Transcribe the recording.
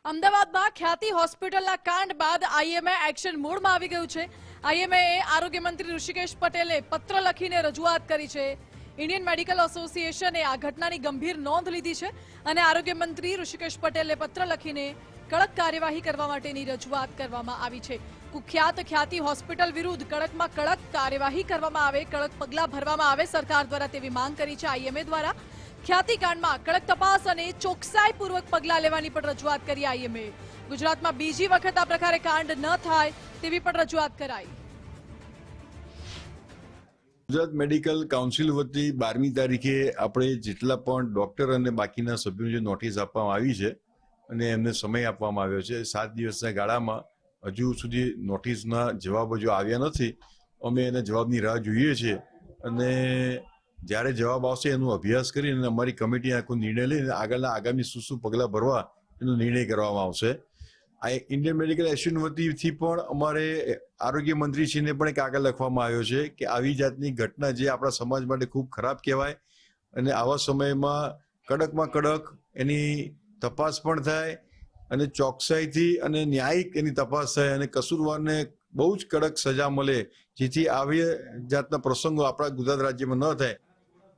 અમદાવાદમાં ખ્યાતિ હોસ્પિટલના કાંડ બાદ આઈએમએ એક્શન મોડમાં આવી ગયું છે। આઈએમએએ આરોગ્ય મંત્રી ઋષિકેશ પટેલે પત્ર લખીને રજૂઆત કરી છે। ઇન્ડિયન મેડિકલ એસોસિએશને આ ઘટનાની ગંભીર નોંધ લીધી છે અને આરોગ્ય મંત્રી ઋષિકેશ પટેલે પત્ર લખીને કડક કાર્યવાહી કરવા માટેની રજૂઆત કરવામાં આવી છે। કુખ્યાત ખ્યાતિ હોસ્પિટલ વિરુદ્ધ કડકમાં કડક કાર્યવાહી કરવામાં આવે, કડક પગલાં ભરવામાં આવે સરકાર દ્વારા તેવી માંગ કરી છે આઈએમએ દ્વારા। ખ્યાતિકાંડમાં કડક તપાસ અને ચોકસાઈપૂર્વક પગલાં લેવાની પણ રજૂઆત કરી આઈએમએ। ગુજરાતમાં બીજી વખત આ પ્રકારે કાંડ ન થાય તેવી પણ રજૂઆત કરાઈ। ગુજરાત મેડિકલ કાઉન્સિલ વતી 12મી તારીખે આપણે જેટલા પણ ડોક્ટર અને બાકીના સભ્યોને જે નોટિસ આપવામાં આવી છે અને એમને સમય આપવામાં આવ્યો છે 7 દિવસના ગાળામાં હજુ સુધી નોટિસના જવાબ હજુ આવ્યા નથી। અમે એના જવાબની રાહ જોઈએ છીએ અને જ્યારે જવાબ આવશે એનો અભ્યાસ કરીને અમારી કમિટી આખો નિર્ણય લઈને આગામી શું પગલાં ભરવા એનો નિર્ણય કરવામાં આવશે। આ ઇન્ડિયન મેડિકલ એસોસિએશન વતીથી પણ અમારે આરોગ્ય મંત્રીશ્રીને પણ એક કાગળ લખવામાં આવ્યો છે કે આવી જાતની ઘટના જે આપણા સમાજ માટે ખૂબ ખરાબ કહેવાય અને આવા સમયમાં કડકમાં કડક એની તપાસ પણ થાય અને ચોકસાઈથી અને ન્યાયિક એની તપાસ થાય અને કસૂરવારને બહુ જ કડક સજા મળે, જેથી આવી જાતના પ્રસંગો આપણા ગુજરાત રાજ્યમાં ન થાય।